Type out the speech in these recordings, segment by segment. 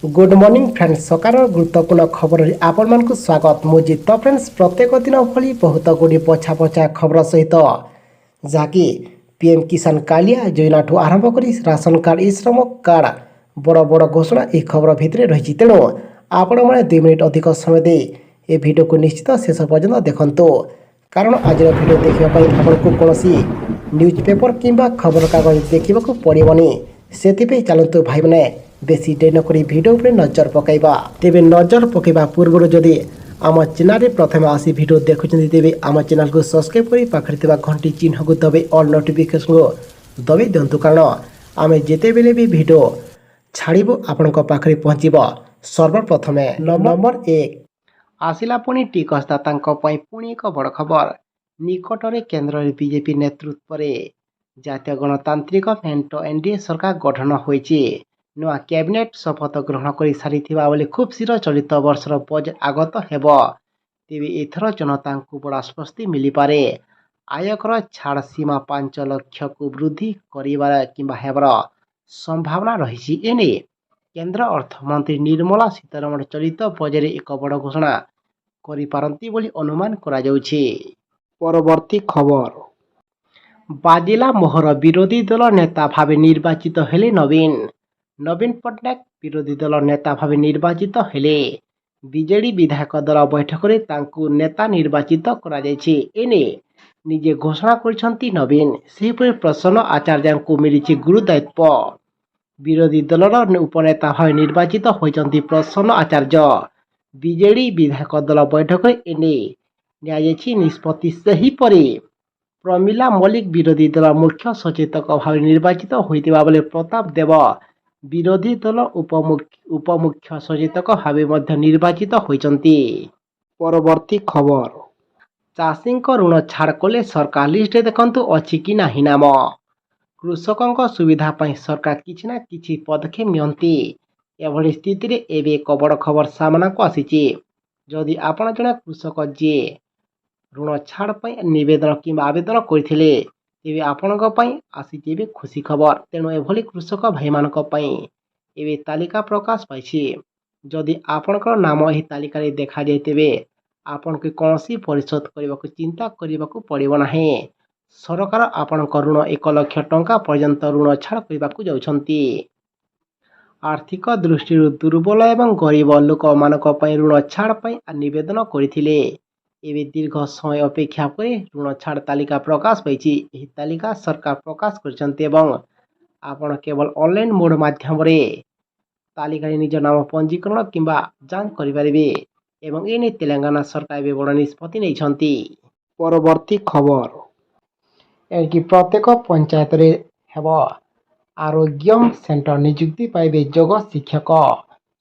Good morning friends सकार गुरुत्वपूर्ण खबर आपण स्वागत मुझे तो फ्रेंड्स प्रत्येक दिन भली बहुत गुड़ी पछा पछा खबर सहित जहाँकि पीएम किसान कालिया योजना ठू आरंभ कर राशन कार्ड ई श्रम कार्ड बड़ बड़ घोषणा यह खबर भितर रही तेणु आपण मैंने 2 मिनिट अधिक समय दे ए वीडियो को निश्चित शेष पर्यंत देखु कारण आज वीडियो देखापी आपको कौन न्यूज पेपर किंबा खबर कागज देखा पड़ोनी से चलतु भाई मैंने बेसी डेरी नक भिडियो पर नजर पकईबा तेरे नजर पकईबा पूर्व जदि आम चैनल प्रथम आसी भिडियो देखुं तेरे आम चैनल को सब्सक्राइब कर पाखे घंटी चिन्ह को दबे ऑल नोटिफिकेशन को दबे दिंतु कारण आम जिते बेले भी भिडियो छाड़ू आपण पाखे पहुँचब सर्वप्रथमे नंबर 1 आसिला पुणी टिकसदाता पुणी एक बड़ खबर निकटरे केन्द्र बीजेपी नेतृत्व जातीय गणतांत्रिक मेंट एनडीए सरकार गठन होइछि नुआ कैबिनेट शपथ ग्रहण कर सारी खूब शीघ्र चलित वर्षर बजेट आगत हेब तेरे एथर जनता को बड़ा आश्वस्ति मिल पारे आयकर छाड़ सीमा 5 लाख को वृद्धि कर संभावना रही एने केंद्र अर्थमंत्री निर्मला सीतारमण चलित बजेट एक बड़ घोषणा करिपारंती बोली अनुमान करा जाउछि। परवर्ती खबर बाजिला मोहर विरोधी दल नेता भावे निर्वाचित हेले नवीन पट्टनायक विरोधी दल नेता भावे निर्वाचित हेले बीजेडी विधायक दल बैठक में तांकु नेता निर्वाचित करा जायछि एने निजे घोषणा करिसंती नवीन सेहिपरि प्रसन्न आचार्य को मिली गुरु दायित्व विरोधी दलर उपनेता भावे निर्वाचित होइचंती प्रसन्न आचार्य बीजेडी विधायक दल बैठक में एने नियाଯାଇଛି निष्पत्ति सेहिपरि प्रमिला मल्लिक विरोधी दल मुख्य सचेतक भाव निर्वाचित होइतिबा बेले प्रताप देव विरोधी दल उपमुख्य सचेतक भाव निर्वाचित होइचंती। परवर्ती खबर चाषी ऋण छाड़ कले सरकार लिस्ट देखंतु अछि कि नाही नाम कृषकों सुविधा पाई सरकार किछि ना किछि पदक्षेप नियंती एभली स्थिति रे एबे एक बड़ खबर सामना को आसीछि जदि आपण जने कृषक जे ऋण छाड़ नवेदन कि आवेदन करते तेज आपण आसी खुशी खबर तेणु एभली कृषक भाई मानी तालिका प्रकाश पाई जदि आपणकर नाम यह तालिका देखा जाए तेरे आपण को कौन परिशोध करने को चिंता करने को पड़ो ना सरकार आपण ऋण 1 लाख टंका पर्यंत ऋण छाड़ करने को जाउछंती। आर्थिक दृष्टि दुर्बल एवं गरीब लोक मानक ऋण छाड़ नवेदन करथिले एवं दीर्घ समय अपेक्षा पर ऋण छाड़ तालिका प्रकाश पाई तालिका सरकार प्रकाश कर केवल ऑनलाइन मोड माध्यम तालिका निज नाम पंजीकरण किंबा जांच करें एवं एने तेलंगाना सरकार भी बड़ निष्पत्ति नहीं। परवर्ती खबर एणिकी प्रत्येक पंचायत हेब आरोग्य सेंटर नियुक्ति पाइबे योग शिक्षक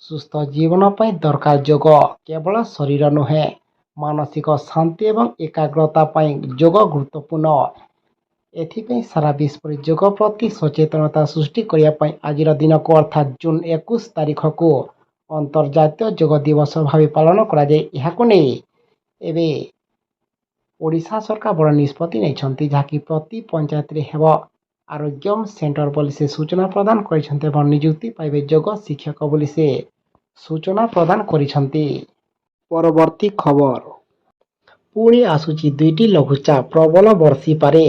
सुस्थ जीवन पर दरकार योग केवल शरीर नुहे मानसिक शांति एवं एकाग्रता पाई योग गुरुत्वपूर्ण एथिपाई सारा विश्व में योग प्रति सचेतनता सृष्टि करने आज दिन को अर्थात जून 21 तारीख को अंतर्जातीय योग दिवस भाव पालन करा ओडिशा सरकार बड़ निष्पत्ति नहीं जहाँकि प्रति पंचायत हेब आरोग्य सेंटर बोली से सूचना प्रदान कर नियुक्ति पाइबे योग शिक्षक बोली से सूचना प्रदान करिसेंती। परवर्ती खबर पुणी आसुची 2टी लघुचाप प्रबल वर्षी पारे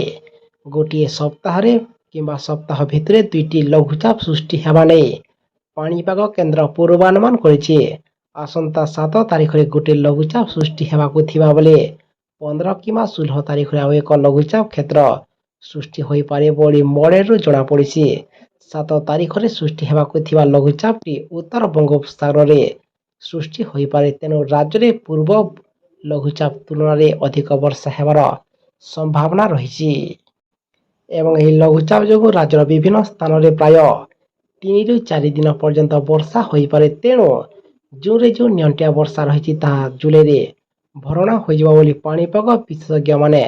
गोटे सप्ताह किंबा सप्ताह भितर 2टी लघुचाप सृष्टि हेबा नै पाणीपाग केन्द्र पूर्वानुमान करिछि आसंता 7 तारीख रे गोटे लघुचाप सृष्टि हेबाकु थिबा बेले 15 किंबा 16 तारीख रे एक लघुचाप क्षेत्र सृष्टि होई पारे बोली मॉडेल जना पड़िछि 7 तारीख रे सृष्टि हेबाकु थिबा लघुचापटी उत्तर बंगोपसागर रे सृष्टि होई पारे तेणु राज्य में पूर्व लघुचाप तुलन में अधिक वर्षा हेबार संभावना रही एवं यह लघुचाप जो राज्यर विभिन्न स्थान में प्राय 3 ରୁ 4 दिन पर्यंत वर्षा हो पारे तेणु जून रे जो नियंटिया वर्षा रही जुलाई में भरणा हो पाणीपाग विशेषज्ञ माने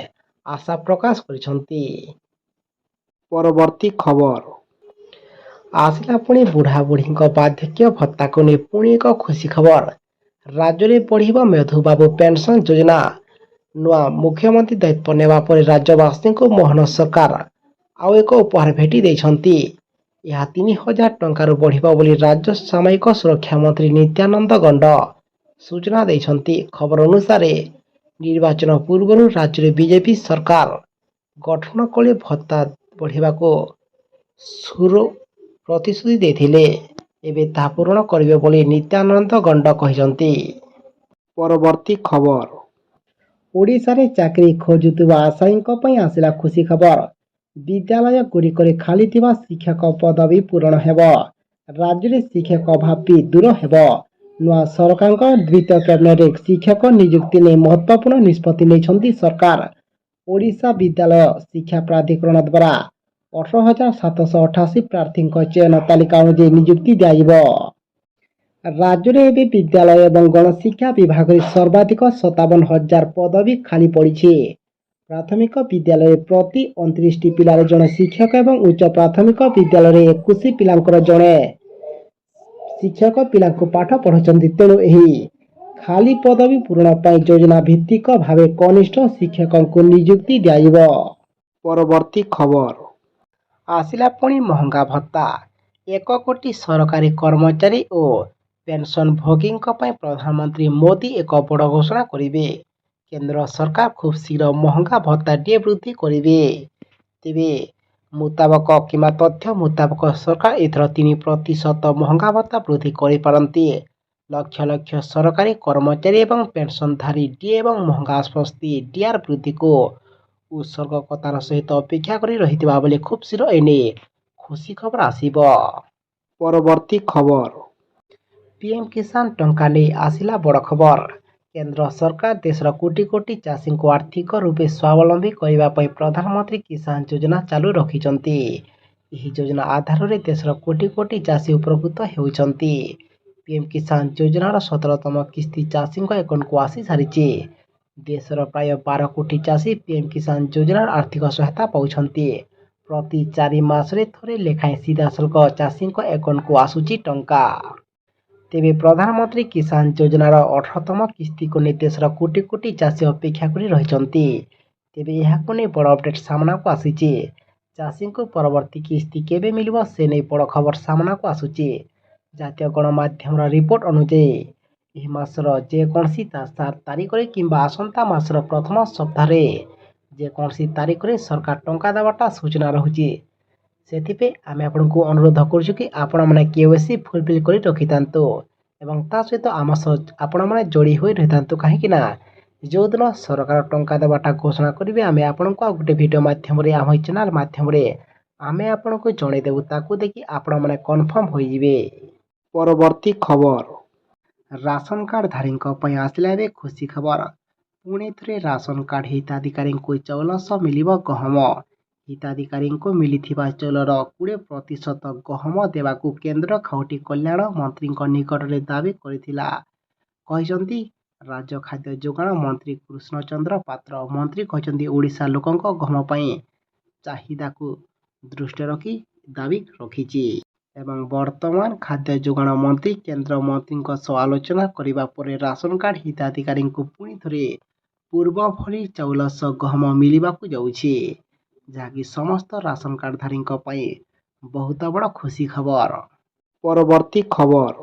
आशा प्रकाश करिसंती। परवर्ती खबर आसिला पुणी बुढ़ा बुढ़ी बार्धक्य भत्ता को नहीं पुणी एक खुशी खबर राज्य में बढ़ मेधुबाबू पेंशन योजना नुआ मुख्यमंत्री दायित्व नेवा पर राज्यवासी को मोहन सरकार आउ एक उपहार भेटी देइछंती ଏହା 3,000 ଟଙ୍କାରୁ ବଢ଼ିବ ବୋଲି ରାଜ୍ୟ ସାମୟିକ ସୁରକ୍ଷା ମନ୍ତ୍ରୀ ନିତ୍ୟାନନ୍ଦ ଗଣ୍ଡ ସୂଚନା ଦେଇଛନ୍ତି। ଖବର ଅନୁସାରେ ନିର୍ବାଚନ ପୂର୍ବରୁ ରାଜ୍ୟରେ ବିଜେପି ସରକାର ଗଠନ କଲେ ଭତ୍ତା ବଢ଼ିବାକୁ ପ୍ରତିଶ୍ରୁତି ଦେଇଥିଲେ। ଏବେ ତାହା ପୂରଣ କରିବେ ବୋଲି ନିତ୍ୟାନନ୍ଦ ଗଣ୍ଡ କହିଛନ୍ତି। ପରବର୍ତ୍ତୀ ଖବର। ଓଡ଼ିଶାରେ ଚାକିରି ଖୋଜୁଥିବା ଆଶାୟୀଙ୍କ ପାଇଁ ଆସିଲା ଖୁସି ଖବର। ବିଦ୍ୟାଳୟଗୁଡ଼ିକରେ ଖାଲିଥିବା ଶିକ୍ଷକ ପଦବୀ ପୂରଣ ହେବ। ରାଜ୍ୟରେ ଶିକ୍ଷକ ଅଭାବ ବି ଦୂର ହେବ। ନୂଆ ସରକାରଙ୍କ ଦ୍ୱିତୀୟ କ୍ୟାବିନେଟରେ ଶିକ୍ଷକ ନିଯୁକ୍ତି ନେଇ ମହତ୍ତ୍ୱପୂର୍ଣ୍ଣ ନିଷ୍ପତ୍ତି ନେଇଛନ୍ତି ସରକାର। ଓଡ଼ିଶା ବିଦ୍ୟାଳୟ ଶିକ୍ଷା ପ୍ରାଧିକରଣ ଦ୍ୱାରା 18,788 ପ୍ରାର୍ଥୀଙ୍କ ଚୟନ ତାଲିକା ଅନୁଯାୟୀ ନିଯୁକ୍ତି ଦିଆଯିବ। ରାଜ୍ୟରେ ଏବେ ବିଦ୍ୟାଳୟ ଏବଂ ଗଣଶିକ୍ଷା ବିଭାଗରେ ସର୍ବାଧିକ 57,000 ପଦବୀ ଖାଲି ପଡ଼ିଛି। ପ୍ରାଥମିକ ବିଦ୍ୟାଳୟରେ ପ୍ରତି 29ଟି ପିଲାରେ ଜଣେ ଶିକ୍ଷକ ଏବଂ ଉଚ୍ଚ ପ୍ରାଥମିକ ବିଦ୍ୟାଳୟରେ 21 ପିଲାଙ୍କର ଜଣେ ଶିକ୍ଷକ ପିଲାଙ୍କୁ ପାଠ ପଢ଼ାଉଛନ୍ତି। ତେଣୁ ଏହି ଖାଲି ପଦବୀ ପୂରଣ ପାଇଁ ଯୋଜନା ଭିତ୍ତିକ ଭାବେ କନିଷ୍ଠ ଶିକ୍ଷକଙ୍କୁ ନିଯୁକ୍ତି ଦିଆଯିବ। ପରବର୍ତ୍ତୀ ଖବର। ଆସିଲା ପୁଣି ମହଙ୍ଗା ଭତ୍ତା। 1 କୋଟି ସରକାରୀ କର୍ମଚାରୀ ଓ ପେନ୍ସନଭୋଗୀଙ୍କ ପାଇଁ ପ୍ରଧାନମନ୍ତ୍ରୀ ମୋଦି ଏକ ବଡ଼ ଘୋଷଣା କରିବେ। କେନ୍ଦ୍ର ସରକାର ଖୁବ୍ ଶୀଘ୍ର ମହଙ୍ଗା ଭତ୍ତାଟିଏ ବୃଦ୍ଧି କରିବେ। ତେବେ ମୁତାବକ କିମ୍ବା ତଥ୍ୟ ମୁତାବକ ସରକାର ଏଥର 3% ମହଙ୍ଗା ଭତ୍ତା ବୃଦ୍ଧି କରିପାରନ୍ତି। ଲକ୍ଷ ଲକ୍ଷ ସରକାରୀ କର୍ମଚାରୀ ଏବଂ ପେନ୍ସନଧାରୀ ଡିଏ ଏବଂ ମହଙ୍ଗା ଆଶ୍ୱସ୍ତି ଡିଆର୍ ବୃଦ୍ଧିକୁ ଉତ୍ସର୍ଗକତାର ସହିତ ଅପେକ୍ଷା କରି ରହିଥିବା ବେଳେ ଖୁବ୍ ଶୀଘ୍ର ଏନେଇ ଖୁସି ଖବର ଆସିବ। ପରବର୍ତ୍ତୀ ଖବର। ପିଏମ୍ କିଷାନ ଟଙ୍କା ନେଇ ଆସିଲା ବଡ଼ ଖବର। କେନ୍ଦ୍ର ସରକାର ଦେଶର କୋଟି କୋଟି ଚାଷୀଙ୍କୁ ଆର୍ଥିକ ରୂପେ ସ୍ୱାବଲମ୍ବୀ କରିବା ପାଇଁ ପ୍ରଧାନମନ୍ତ୍ରୀ କିଷାନ ଯୋଜନା ଚାଲୁ ରଖିଛନ୍ତି। ଏହି ଯୋଜନା ଆଧାରରେ ଦେଶର କୋଟି କୋଟି ଚାଷୀ ଉପକୃତ ହେଉଛନ୍ତି। ପିଏମ୍ କିଷାନ ଯୋଜନାର 17ତମ କିସ୍ତି ଚାଷୀଙ୍କ ଆକାଉଣ୍ଟକୁ ଆସିସାରିଛି। ଦେଶର ପ୍ରାୟ 12 କୋଟି ଚାଷୀ ପିଏମ୍ କିଷାନ ଯୋଜନାର ଆର୍ଥିକ ସହାୟତା ପାଉଛନ୍ତି। ପ୍ରତି 4 ମାସରେ ଥରେ ଲେଖାଏଁ ସିଧାସଳଖ ଚାଷୀଙ୍କ ଆକାଉଣ୍ଟକୁ ଆସୁଛି ଟଙ୍କା। ତେବେ ପ୍ରଧାନମନ୍ତ୍ରୀ କିଷାନ ଯୋଜନାର 18ତମ କିସ୍ତିକୁ ନେଇ ଦେଶର କୋଟି କୋଟି ଚାଷୀ ଅପେକ୍ଷା କରି ରହିଛନ୍ତି। ତେବେ ଏହାକୁ ନେଇ ବଡ଼ ଅପଡେଟ୍ ସାମ୍ନାକୁ ଆସିଛି। ଚାଷୀଙ୍କୁ ପରବର୍ତ୍ତୀ କିସ୍ତି କେବେ ମିଳିବ ସେ ନେଇ ବଡ଼ ଖବର ସାମ୍ନାକୁ ଆସୁଛି। ଜାତୀୟ ଗଣମାଧ୍ୟମର ରିପୋର୍ଟ ଅନୁଯାୟୀ ଏହି ମାସର ଯେକୌଣସି ତାରିଖରେ କିମ୍ବା ଆସନ୍ତା ମାସର ପ୍ରଥମ ସପ୍ତାହରେ ଯେକୌଣସି ତାରିଖରେ ସରକାର ଟଙ୍କା ଦେବାଟା ସୂଚନା ରହୁଛି। ସେଥିପାଇଁ ଆମେ ଆପଣଙ୍କୁ ଅନୁରୋଧ କରୁଛୁ କି ଆପଣମାନେ KYC ଫୁଲଫିଲ୍ କରି ରଖିଥାନ୍ତୁ ଏବଂ ତା ସହିତ ଆମ ସହ ଆପଣମାନେ ଯୋଡ଼ି ହୋଇ ରହିଥାନ୍ତୁ। କାହିଁକି ନା ଯେଉଁଦିନ ସରକାର ଟଙ୍କା ଦେବାଟା ଘୋଷଣା କରିବେ ଆମେ ଆପଣଙ୍କୁ ଆଉ ଗୋଟେ ଭିଡ଼ିଓ ମାଧ୍ୟମରେ ଆମ ଏହି ଚ୍ୟାନେଲ୍ ମାଧ୍ୟମରେ ଆମେ ଆପଣଙ୍କୁ ଜଣାଇଦେବୁ। ତାକୁ ଦେଖି ଆପଣମାନେ କନଫର୍ମ ହୋଇଯିବେ। ପରବର୍ତ୍ତୀ ଖବର। ରାସନ କାର୍ଡଧାରୀଙ୍କ ପାଇଁ ଆସିଲା ଏବେ ଖୁସି ଖବର। ପୁଣି ଥରେ ରାସନ କାର୍ଡ ହିତାଧିକାରୀଙ୍କୁ ଚାଉଳ ସହ ମିଳିବ ଗହମ। ହିତାଧିକାରୀଙ୍କୁ ମିଳିଥିବା ଚାଉଳର 20% ଗହମ ଦେବାକୁ କେନ୍ଦ୍ର ଖାଉଟି କଲ୍ୟାଣ ମନ୍ତ୍ରୀଙ୍କ ନିକଟରେ ଦାବି କରିଥିଲା, କହିଛନ୍ତି ରାଜ୍ୟ ଖାଦ୍ୟ ଯୋଗାଣ ମନ୍ତ୍ରୀ କୃଷ୍ଣଚନ୍ଦ୍ର ପାତ୍ର। ମନ୍ତ୍ରୀ କହିଛନ୍ତି ଓଡ଼ିଶା ଲୋକଙ୍କ ଗହମ ପାଇଁ ଚାହିଦାକୁ ଦୃଷ୍ଟିରେ ରଖି ଦାବି ରଖିଛି ଏବଂ ବର୍ତ୍ତମାନ ଖାଦ୍ୟ ଯୋଗାଣ ମନ୍ତ୍ରୀ କେନ୍ଦ୍ର ମନ୍ତ୍ରୀଙ୍କ ସହ ଆଲୋଚନା କରିବା ପରେ ରାସନ କାର୍ଡ ହିତାଧିକାରୀଙ୍କୁ ପୁଣି ଥରେ ପୂର୍ବ ଭଳି ଚାଉଳ ସହ ଗହମ ମିଳିବାକୁ ଯାଉଛି, ଯାହାକି ସମସ୍ତ ରାସନ କାର୍ଡଧାରୀଙ୍କ ପାଇଁ ବହୁତ ବଡ଼ ଖୁସି ଖବର। ପରବର୍ତ୍ତୀ ଖବର।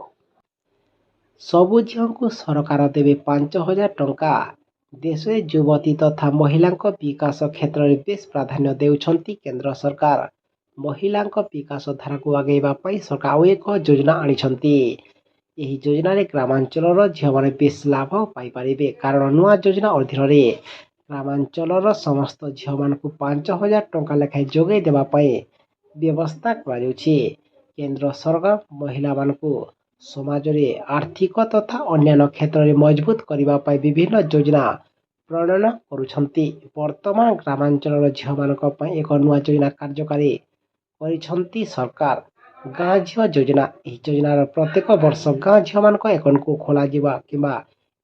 ସବୁ ଝିଅଙ୍କୁ ସରକାର ଦେବେ 5,000 ଟଙ୍କା। ଦେଶରେ ଯୁବତୀ ତଥା ମହିଳାଙ୍କ ବିକାଶ କ୍ଷେତ୍ରରେ ବେଶ୍ ପ୍ରାଧାନ୍ୟ ଦେଉଛନ୍ତି କେନ୍ଦ୍ର ସରକାର। ମହିଳାଙ୍କ ବିକାଶ ଧାରାକୁ ଆଗେଇବା ପାଇଁ ସରକାର ଆଉ ଏକ ଯୋଜନା ଆଣିଛନ୍ତି। ଏହି ଯୋଜନାରେ ଗ୍ରାମାଞ୍ଚଳର ଝିଅମାନେ ବେଶ୍ ଲାଭ ପାଇପାରିବେ, କାରଣ ନୂଆ ଯୋଜନା ଅଧୀନରେ ଗ୍ରାମାଞ୍ଚଳର ସମସ୍ତ ଝିଅମାନଙ୍କୁ 5,000 ଟଙ୍କା ଲେଖାଏଁ ଯୋଗାଇ ଦେବା ପାଇଁ ବ୍ୟବସ୍ଥା କରାଯାଉଛି। କେନ୍ଦ୍ର ସରକାର ମହିଳାମାନଙ୍କୁ ସମାଜରେ ଆର୍ଥିକ ତଥା ଅନ୍ୟାନ୍ୟ କ୍ଷେତ୍ରରେ ମଜବୁତ କରିବା ପାଇଁ ବିଭିନ୍ନ ଯୋଜନା ପ୍ରଣୟନ କରୁଛନ୍ତି। ବର୍ତ୍ତମାନ ଗ୍ରାମାଞ୍ଚଳର ଝିଅମାନଙ୍କ ପାଇଁ ଏକ ନୂଆ ଯୋଜନା କାର୍ଯ୍ୟକାରୀ କରିଛନ୍ତି ସରକାର, ଗାଁ ଝିଅ ଯୋଜନା। ଏହି ଯୋଜନାର ପ୍ରତ୍ୟେକ ବର୍ଷ ଗାଁ ଝିଅମାନଙ୍କ ଆକାଉଣ୍ଟକୁ ଖୋଲାଯିବା କିମ୍ବା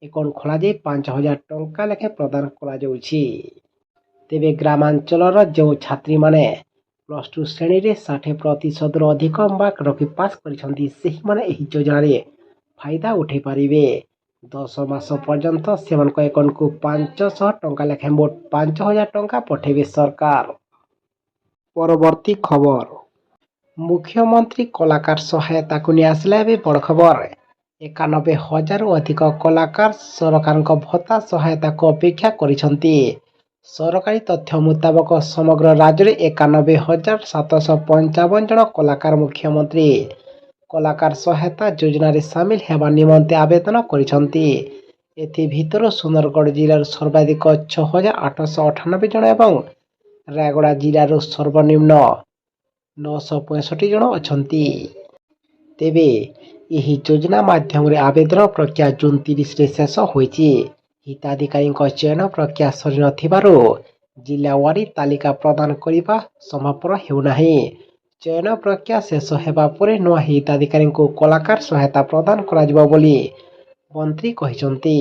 ଆକାଉଣ୍ଟ ଖୋଲାଯାଇ 5,000 ଟଙ୍କା ଲେଖାଏଁ ପ୍ରଦାନ କରାଯାଉଛି। ତେବେ ଗ୍ରାମାଞ୍ଚଳର ଯେଉଁ ଛାତ୍ରୀମାନେ +2 ଶ୍ରେଣୀରେ 60%ରୁ ଅଧିକ ମାର୍କ ରଖି ପାସ୍ କରିଛନ୍ତି ସେହିମାନେ ଏହି ଯୋଜନାରେ ଫାଇଦା ଉଠାଇ ପାରିବେ। 10 ମାସ ପର୍ଯ୍ୟନ୍ତ ସେମାନଙ୍କ ଆକାଉଣ୍ଟକୁ 500 ଟଙ୍କା ଲେଖାଏଁ ମୋଟ 5,000 ଟଙ୍କା ପଠାଇବେ ସରକାର। ପରବର୍ତ୍ତୀ ଖବର। ମୁଖ୍ୟମନ୍ତ୍ରୀ କଳାକାର ସହାୟତାକୁ ନେଇ ଆସିଲା ଏବେ ବଡ଼ ଖବର। 91,000ରୁ ଅଧିକ କଳାକାର ସରକାରଙ୍କ ଭତ୍ତା ସହାୟତାକୁ ଅପେକ୍ଷା କରିଛନ୍ତି। ସରକାରୀ ତଥ୍ୟ ମୁତାବକ ସମଗ୍ର ରାଜ୍ୟରେ 91,755 ଜଣ କଳାକାର ମୁଖ୍ୟମନ୍ତ୍ରୀ କଳାକାର ସହାୟତା ଯୋଜନାରେ ସାମିଲ ହେବା ନିମନ୍ତେ ଆବେଦନ କରିଛନ୍ତି। ଏଥିଭିତରୁ ସୁନ୍ଦରଗଡ଼ ଜିଲ୍ଲାରୁ ସର୍ବାଧିକ 6,898 ଜଣ ଏବଂ ରାୟଗଡ଼ା ଜିଲ୍ଲାରୁ ସର୍ବନିମ୍ନ 965 ଜଣ ଅଛନ୍ତି। ତେବେ ଏହି ଯୋଜନା ମାଧ୍ୟମରେ ଆବେଦନ ପ୍ରକ୍ରିୟା ଜୁନ୍ 30ରେ ଶେଷ ହୋଇଛି। ହିତାଧିକାରୀଙ୍କ ଚୟନ ପ୍ରକ୍ରିୟା ସରିନଥିବାରୁ ଜିଲ୍ଲାୱାରୀ ତାଲିକା ପ୍ରଦାନ କରିବା ସମ୍ଭବପର ହେଉନାହିଁ। ଚୟନ ପ୍ରକ୍ରିୟା ଶେଷ ହେବା ପରେ ନୂଆ ହିତାଧିକାରୀଙ୍କୁ କଳାକାର ସହାୟତା ପ୍ରଦାନ କରାଯିବ ବୋଲି ମନ୍ତ୍ରୀ କହିଛନ୍ତି।